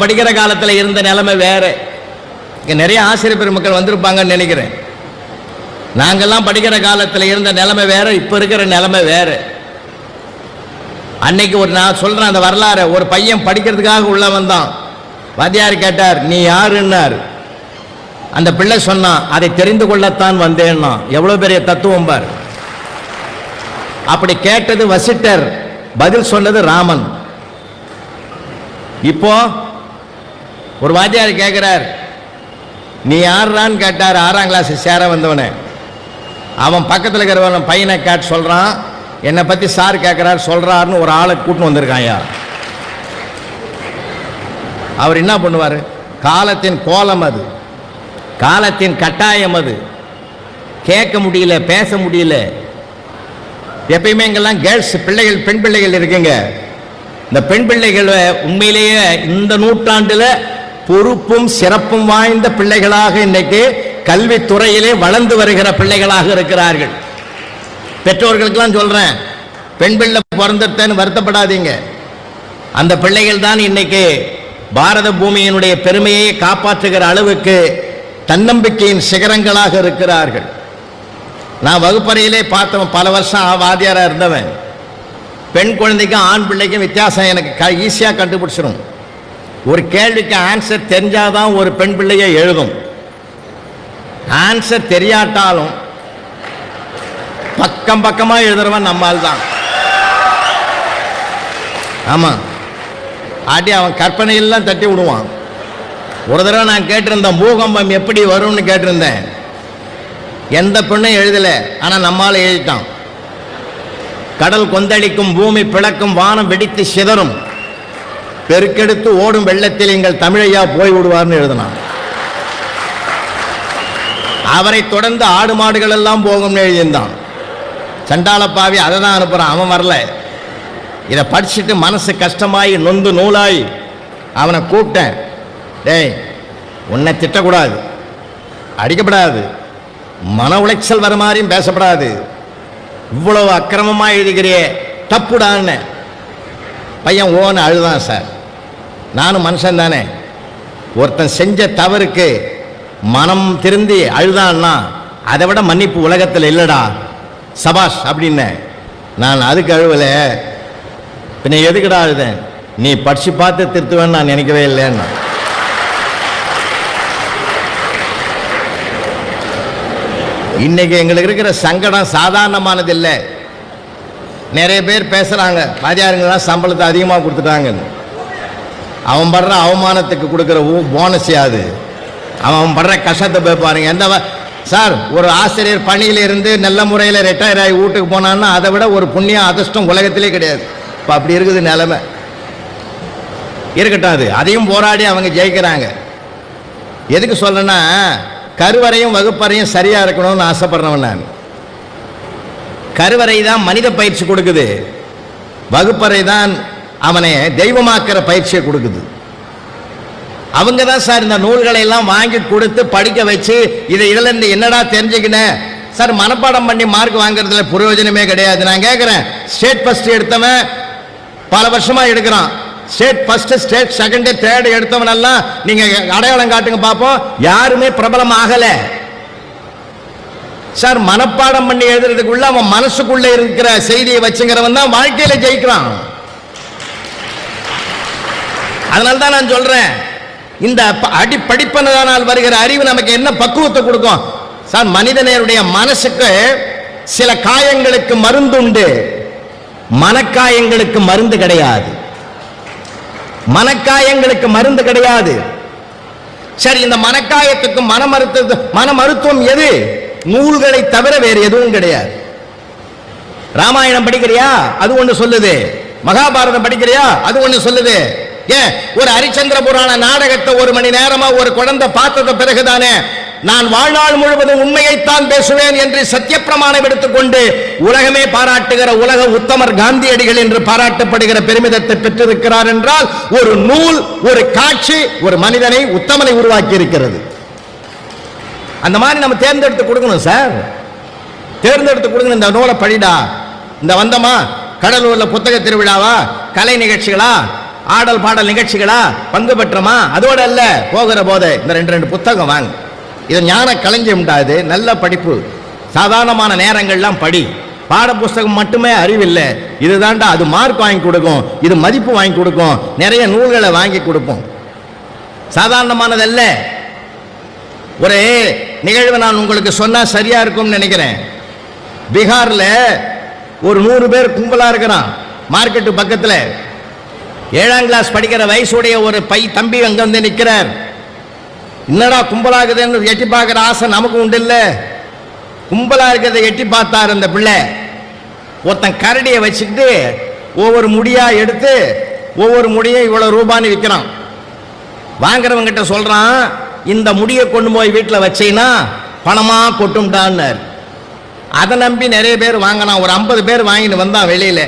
படிக்கிற காலத்தில் இருந்த நிலைமை வேற. இங்கே நிறைய ஆசிரியர் பெருமக்கள் வந்திருப்பாங்கன்னு நினைக்கிறேன். நாங்கள்லாம் படிக்கிற காலத்தில் இருந்த நிலைமை வேற, இப்போ இருக்கிற நிலைமை வேற. அன்னைக்கு நான் சொல்கிறேன் அந்த வரலாறு. ஒரு பையன் படிக்கிறதுக்காக உள்ள வந்தான். வாத்தியார் கேட்டார், நீ யாருன்னார். அந்த பிள்ளை சொன்னான், அதை தெரிந்து கொள்ளத்தான் வந்தேன்னா. எவ்வளோ பெரிய தத்துவம் பார். அப்படி கேட்டது வசிட்டர், பதில் சொன்னது ராமன். இப்போ ஒரு வாத்தியார் கேட்கிறார், நீ யாருன்னு கேட்டார். 6ஆம் கிளாஸ் சேர வந்தவனே. அவன் பக்கத்தில் இருக்கிறவன் பையனை கேட்டு சொல்றான், என்னை பத்தி சார் கேட்கிறார் சொல்றாருன்னு ஒரு ஆளை கூட்டின்னு வந்திருக்கான். யார் அவர் என்ன பண்ணுவார்? காலத்தின் கோலம் அது, காலத்தின் கட்டாயம் அது. கேட்க முடியல, பேச முடியல. எப்பயுமே இங்கெல்லாம் கேர்ள்ஸ் பிள்ளைகள், பெண் பிள்ளைகள் இருக்குங்க. இந்த பெண் பிள்ளைகள் உண்மையிலேயே இந்த நூற்றாண்டுல பொறுப்பும் சிறப்பும் வாய்ந்த பிள்ளைகளாக இன்னைக்கு கல்வித்துறையிலே வளர்ந்து வருகிற பிள்ளைகளாக இருக்கிறார்கள். பெற்றோர்களுக்கெல்லாம் சொல்றேன், பெண் பிள்ளை பிறந்தன்னு வருத்தப்படாதீங்க. அந்த பிள்ளைகள் தான் இன்னைக்கு பாரத பூமியினுடைய பெருமையை காப்பாற்றுகிற அளவுக்கு தன்னம்பிக்கையின் சிகரங்களாக இருக்கிறார்கள். நான் வகுப்பறையிலே பார்த்தவன், பல வருஷம் வாத்தியாரா இருந்தவன். பெண் குழந்தைக்கும் ஆண் பிள்ளைக்கும் வித்தியாசம் எனக்கு ஈஸியாக கண்டுபிடிச்சிடும். ஒரு கேள்விக்கு ஆன்சர் தெரிஞ்சாதான் ஒரு பெண் பிள்ளையை எழுதும். ஆன்சர் தெரியாட்டாலும் பக்கம் பக்கமாக எழுதுறவன் நம்மால் தான். ஆமாம், ஆட்டி அவன் கற்பனையெல்லாம் தட்டி விடுவான். ஒரு தடவை நான் கேட்டிருந்தேன், பூகம்பம் எப்படி வரும்னு கேட்டிருந்தேன். எந்த பெண்ணும் எழுதலை, ஆனால் நம்மால் எழுதிட்டான். கடல் கொந்தளிக்கும், பூமி பிளக்கும், வானம் வெடித்து சிதறும், பெருக்கெடுத்து ஓடும் வெள்ளத்தில் எங்கள் தமிழையா போய் விடுவார்னு எழுதினான். அவரை தொடர்ந்து ஆடு மாடுகள் எல்லாம் போகும்னு எழுதியிருந்தான். சண்டாளப்பாவி அதை தான் அனுப்புறான், அவன் வரல. இதை படிச்சுட்டு மனசு கஷ்டமாயி நொந்து நூலாய் அவனை கூப்பிட்டேன். டேய், உன்னை திட்டக்கூடாது, அடிக்கப்படாது, மன உளைச்சல் வர மாதிரியும் பேசப்படாது, இவ்வளவு அக்கிரமமாக எழுதுகிறியே, தப்புடான்னு. பையன் ஓன்னு அழுதான். சார், நானும் மனுஷன் தானே. ஒருத்தன் செஞ்ச தவறுக்கு மனம் திருந்தி அழுதான்னா அதை விட மன்னிப்பு உலகத்தில் இல்லடா, சபாஷ் அப்படின்னு. நான் அதுக்கு அழுவல, பின்ன எதுக்குடா அழுதேன்? நீ படிச்சு பார்த்து திருத்துவேன்னு நான் நினைக்கவே இல்லைன்னா. இன்னைக்கு எங்களுக்கு இருக்கிற சங்கடம் சாதாரணமானது இல்லை. நிறைய பேர் பேசுறாங்க, வாத்தியாருங்கெல்லாம் சம்பளத்தை அதிகமாக கொடுத்துட்டாங்கன்னு. அவன் படுற அவமானத்துக்கு கொடுக்குற போனஸ் யாது? அவன் படுற கஷ்டத்தை போய் பாருங்க. எந்த சார், ஒரு ஆசிரியர் பணியில் இருந்து நல்ல முறையில் ரிட்டையர் ஆகி வீட்டுக்கு போனான்னா அதை விட ஒரு புண்ணியம் அதிர்ஷ்டம் உலகத்திலே கிடையாது. இப்போ அப்படி இருக்குது நிலைமை. இருக்கட்டும், அது அதையும் போராடி அவங்க ஜெயிக்கிறாங்க. எதுக்கு சொல்றேன்னா, கருவறையும் வகுப்பறையும் சரியா இருக்கணும்னு ஆசைப்படுறவன் நான். கருவறை தான் மனித பயிற்சி கொடுக்குது, வகுப்பறை தான் அவனை தெய்வமாக்குற பயிற்சியை கொடுக்குது. அவங்க தான் சார் இந்த நூல்களை எல்லாம் வாங்கி கொடுத்து படிக்க வச்சு இதுல இருந்து என்னடா தெரிஞ்சுக்கினேன் சார். மனப்பாடம் பண்ணி மார்க் வாங்குறதுல பிரயோஜனமே கிடையாது. நான் கேட்கிறேன், ஸ்டேட் ஃபர்ஸ்ட் எடுத்தவன் பல வருஷமா எடுக்கிறான். State first, state second, third எடுத்தவன் எல்லாம் நீங்க அடையாளம் காட்டுங்க பார்ப்போம். யாருமே பிரபலம் ஆகல சார். மனப்பாடம் பண்ணி எழுதுறதுக்குள்ள அவன் மனசுக்குள்ள இருக்கிற செய்தியை வச்சுங்கிறவன் தான் வாழ்க்கையில ஜெயிக்கிறான். அதனால்தான் நான் சொல்றேன், இந்த படிப்பனால் வருகிற அறிவு நமக்கு என்ன பக்குவத்தை கொடுக்கும் சார்? மனிதனுடைய மனசுக்கு சில காயங்களுக்கு மருந்துண்டு, மனக்காயங்களுக்கு மருந்து கிடையாது. மனக்காயங்களுக்கு மருந்து கிடையாது. சரி, இந்த மனக்காயத்துக்கு மன மருத்துவம் எது? நூல்களை தவிர வேறு எதுவும் கிடையாது. ராமாயணம் படிக்கிறியா? அது ஒண்ணு சொல்லுது. மகாபாரதம் படிக்கிறியா? அது ஒண்ணு சொல்லுது. ஏன் ஒரு ஹரிச்சந்திர புராண நாடகத்தை 1 மணி நேரமா ஒரு குழந்தை பார்த்தத பிறகுதானே நான் வாழ்நாள் முழுவதும் உண்மையைத்தான் பேசுவேன் என்று சத்தியப்பிரமாணம் எடுத்துக்கொண்டு உலகமே பாராட்டுகிற உலக உத்தமர் காந்தியடிகள் என்று பாராட்டப்படுகிற பெருமிதத்தை பெற்றிருக்கிறார் என்றால் ஒரு நூல், ஒரு காட்சி ஒரு மனிதனை, உத்தமனை உருவாக்கி இருக்கிறது. அந்த மாதிரி நம்ம தேர்ந்தெடுத்து கொடுக்கணும் சார். தேர்ந்தெடுத்து கொடுக்கணும். இந்த நூலை படிடா, இந்த வந்தமா கடலூர்ல புத்தக திருவிழாவா, கலை நிகழ்ச்சிகளா, ஆடல் பாடல் நிகழ்ச்சிகளா பங்கு பெற்றமா? அதோட அல்ல, போகிற போது இந்த ரெண்டு புத்தகம் வாங்க. இது ஞான களஞ்சியம் உண்டாது, நல்ல படிப்பு. சாதாரணமான நேரங்கள்லாம் படி. பாட புஸ்தகம் மட்டுமே அறிவில்லை, இதுதான்டா அது மார்க் வாங்கி கொடுக்கும், இது மதிப்பு வாங்கி கொடுக்கும், நிறைய நூல்களை வாங்கி கொடுப்போம். சாதாரணமானதல்ல. ஒரு நிகழ்வு நான் உங்களுக்கு சொன்னா சரியா இருக்கும்னு நினைக்கிறேன். பீகார்ல ஒரு 100 பேர் கும்பலா இருக்கிறான் மார்க்கெட்டு பக்கத்தில். 7ஆம் கிளாஸ் படிக்கிற வயசுடைய ஒரு தம்பி அங்க வந்து நிற்கிறார். என்னடா கும்பலாகுதுன்னு எட்டி பார்க்குற ஆசை நமக்கு உண்டு இல்லை. கும்பலா இருக்கிறத எட்டி பார்த்தார் அந்த பிள்ளை. ஒருத்தன் கரடியை வச்சுக்கிட்டு ஒவ்வொரு முடியா எடுத்து ஒவ்வொரு முடியும் இவ்வளவு ரூபான்னு விற்கிறான். வாங்குறவங்கிட்ட சொல்றான், இந்த முடியை கொண்டு போய் வீட்டில் வச்சீங்கன்னா பணமா கொட்டும்டான்னார். அதை நம்பி நிறைய பேர் வாங்கினான். ஒரு 50 பேர் வாங்கிட்டு வந்தான் வெளியில.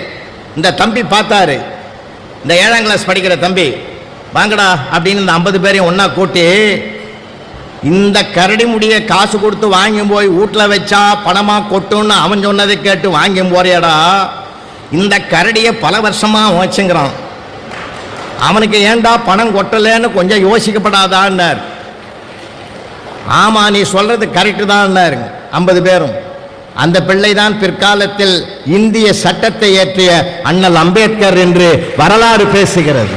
இந்த தம்பி பார்த்தாரு, இந்த 7ஆம் கிளாஸ் படிக்கிற தம்பி, வாங்கடா அப்படின்னு இந்த 50 பேரையும் ஒன்னா கூட்டி, இந்த கரடி முடியை காசு கொடுத்து வாங்கி போய் வீட்டில் வச்சா பணமா கொட்டும்னு அவன் சொன்னதை கேட்டு வாங்கி போறியாடா, இந்த கரடியை பல வருஷமா வச்சுங்கிறான், அவனுக்கு ஏண்டா பணம் கொட்டலன்னு கொஞ்சம் யோசிக்கப்படாதான்னார். ஆமா நீ சொல்றது கரெக்டு தான் 50 பேரும். அந்த பிள்ளை தான் பிற்காலத்தில் இந்திய சட்டத்தை இயற்றிய அண்ணல் அம்பேத்கர் என்று வரலாறு பேசுகிறது.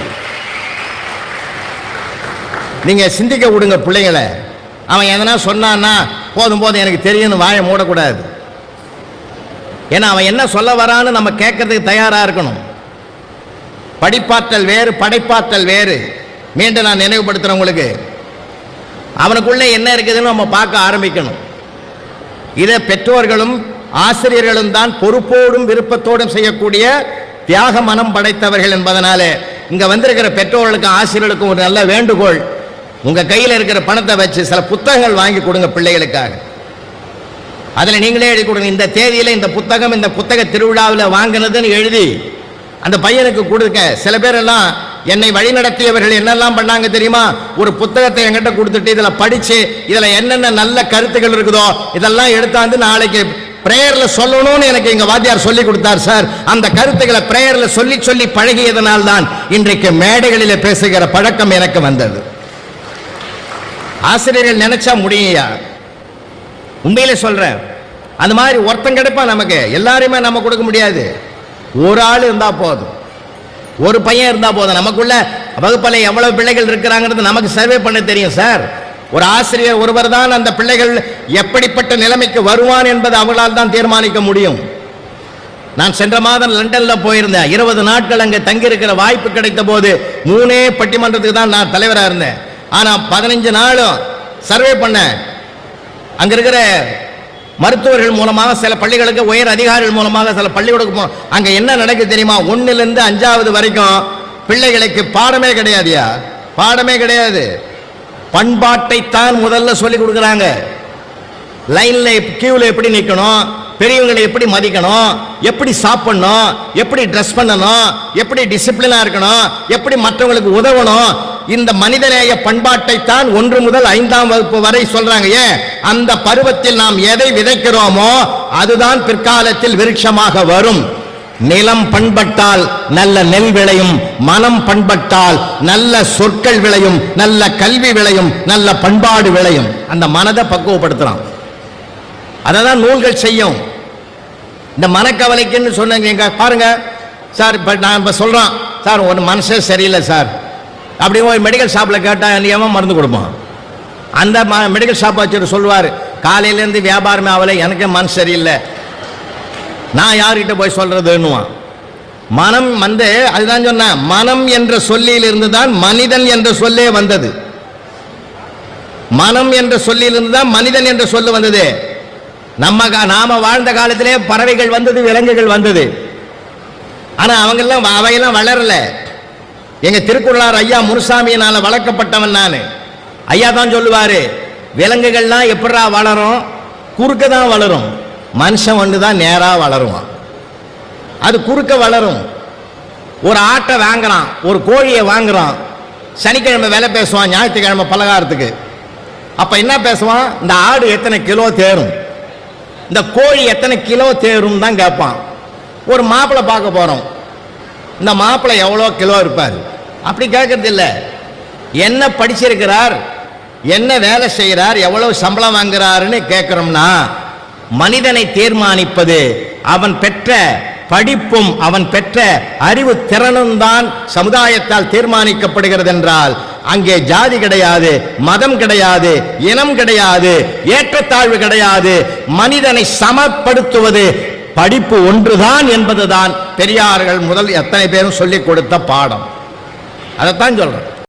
நீங்க சிந்திக்க விடுங்க பிள்ளைங்களை. அவன் எதனா சொன்னான்னா போதும் போதும் எனக்கு தெரியும்னு வாயை மூடக்கூடாது. ஏன்னா அவன் என்ன சொல்ல வரான்னு நம்ம கேட்கறதுக்கு தயாரா இருக்கணும். படிப்பாற்றல் வேறு, படைப்பாற்றல் வேறு. மீண்டும் நான் நினைவுபடுத்துறேன் உங்களுக்கு. அவனுக்குள்ளே என்ன இருக்குதுன்னு நம்ம பார்க்க ஆரம்பிக்கணும். இதை பெற்றோர்களும் ஆசிரியர்களும் தான் பொறுப்போடும் விருப்பத்தோடும் செய்யக்கூடிய தியாக மனம் படைத்தவர்கள் என்பதனாலே இங்க வந்திருக்கிற பெற்றோர்களுக்கும் ஆசிரியர்களுக்கும் ஒரு நல்ல வேண்டுகோள், உங்க கையில் இருக்கிற பணத்தை வச்சு சில புத்தகங்கள் வாங்கி கொடுங்க பிள்ளைகளுக்காக. அதில் நீங்களே எழுதி கொடுங்க, இந்த தேதியில் இந்த புத்தகம் இந்த புத்தக திருவிழாவில் வாங்கினதுன்னு எழுதி அந்த பையனுக்கு கொடுக்க. சில பேர் எல்லாம் என்னை வழிநடத்தியவர்கள் என்னெல்லாம் பண்ணாங்க தெரியுமா? ஒரு புத்தகத்தை என்கிட்ட கொடுத்துட்டு இதில் படிச்சு இதில் என்னென்ன நல்ல கருத்துக்கள் இருக்குதோ இதெல்லாம் எடுத்தாந்து நாளைக்கு பிரேயர்ல சொல்லணும்னு எனக்கு எங்க வாத்தியார் சொல்லி கொடுத்தார் சார். அந்த கருத்துக்களை பிரேயர்ல சொல்லி சொல்லி பழகியதனால் தான் இன்றைக்கு மேடைகளில் பேசுகிற பழக்கம் எனக்கு வந்தது. ஆசிரியர்கள் நினைச்சா முடியா, உண்மையில சொல்றேன். அந்த மாதிரி ஒருத்தன் கிடைப்பா, நமக்கு எல்லாருமே நம்ம கொடுக்க முடியாது. ஒரு ஆள் இருந்தா போதும், ஒரு பையன் இருந்தா போதும். நமக்குள்ள வகுப்பறை எவ்வளவு பிள்ளைகள் இருக்கிறாங்கிறது நமக்கு சர்வே பண்ண தெரியும் சார். ஒரு ஆசிரியர் ஒருவர் தான் அந்த பிள்ளைகள் எப்படிப்பட்ட நிலைமைக்கு வருவான் என்பது அவங்களால் தான் தீர்மானிக்க முடியும். நான் சென்ற மாதம் லண்டன்ல போயிருந்தேன். 20 நாட்கள் அங்கே தங்கியிருக்கிற வாய்ப்பு கிடைத்த போது 3 பட்டிமன்றத்துக்கு தான் நான் தலைவராக இருந்தேன். ஆனா 15 நாளும் சர்வே பண்ண அங்க இருக்கிற மருத்துவர்கள் மூலமாக, சில பள்ளிகளுக்கு உயர் அதிகாரிகள் மூலமாக சில பள்ளிகளுக்கு அங்க என்ன நடக்குது தெரியுமா? 1லிருந்து 5வது வரைக்கும் பிள்ளைகளுக்கு பாடமே கிடையாதுயா, பாடமே கிடையாது. பண்பாட்டை தான் முதல்ல சொல்லி கொடுக்குறாங்க. லைன்ல கியூல எப்படி நிற்கணும், பெரியவங்களை எப்படி மதிக்கணும், எப்படி சாப்பிடணும், எப்படி ட்ரெஸ் பண்ணணும், எப்படி டிசிப்ளினா இருக்கணும், எப்படி மற்றவங்களுக்கு உதவணும், இந்த மனிதநேய பண்பாட்டை தான் 1 முதல் 5ஆம் வகுப்பு வரை சொல்றாங்க. ஏன்? அந்த பருவத்தில் நாம் எதை விதைக்கிறோமோ அதுதான் பிற்காலத்தில் விருட்சமாக வரும். நிலம் பண்பட்டால் நல்ல நெல் விளையும், மனம் பண்பட்டால் நல்ல சொற்கள் விளையும், நல்ல கல்வி விளையும், நல்ல பண்பாடு விளையும். அந்த மனதை பக்குவப்படுத்துறான். அதான் நூல்கள் செய்யும். இந்த மனக்கவலைக்குன்னு சொன்னாங்க பாருங்க சார். இப்போ நான் இப்போ சொல்கிறோம் சார், ஒரு மனசே சரியில்லை சார் அப்படி ஒரு மெடிக்கல் ஷாப்பில் கேட்டால் எவன் மருந்து கொடுப்பான்? அந்த மெடிக்கல் ஷாப் வச்சுட்டு சொல்லுவார், காலையிலேருந்து வியாபாரமே ஆகலை, எனக்கு மனசு சரியில்லை, நான் யார்கிட்ட போய் சொல்றதுன்னுவான். மனம் வந்து அதுதான் சொன்னேன், மனம் என்ற சொல்லிலிருந்து தான் மனிதன் என்ற சொல்லே வந்தது. மனம் என்ற சொல்லிலிருந்து தான் மனிதன் என்ற சொல்லு வந்தது. நாம வாழ்ந்த காலத்திலே பறவைகள் வந்தது, விலங்குகள் வந்தது. ஆனா அவையெல்லாம் வளரல. எங்க திருக்குறளார் ஐயா முனுசாமியினால வளர்க்கப்பட்டவன் நான். ஐயா தான் சொல்லுவாரு, விலங்குகள்லாம் எப்படா வளரும்? குறுக்க தான் வளரும், மனுஷன் ஒன்று தான் நேரா வளருவான். அது குறுக்க வளரும். ஒரு ஆட்டை வாங்குறான், ஒரு கோழியை வாங்குறான், சனிக்கிழமை விலை பேசுவான், ஞாயிற்றுக்கிழமை பலகாரத்துக்கு. அப்ப என்ன பேசுவான்? இந்த ஆடு எத்தனை கிலோ தேரும், இந்த கோழி எத்தனை கிலோ தேரும் தான் கேட்பான். ஒரு மாப்பிள்ளை பார்க்க போறோம், இந்த மாப்பிள்ளை எவ்வளோ கிலோ இருப்பார், அப்படி கேட்கறது இல்லை. என்ன படிச்சிருக்கிறார், என்ன வேலை செய்கிறார், எவ்வளவு சம்பளம் வாங்குறாருன்னு கேட்கிறோம்னா, மனிதனை தீர்மானிப்பது அவன் பெற்ற படிப்பும் அவன் பெற்ற அறிவு திறனும் தான் சமுதாயத்தால் தீர்மானிக்கப்படுகிறது என்றால் அங்கே ஜாதி கிடையாது, மதம் கிடையாது, இனம் கிடையாது, ஏற்றத்தாழ்வு கிடையாது. மனிதனை சமப்படுத்துவது படிப்பு ஒன்றுதான் என்பதுதான் பெரியார்கள் முதல் எத்தனை பேரும் சொல்லிக் கொடுத்த பாடம். அதைத்தான் சொல்றேன்.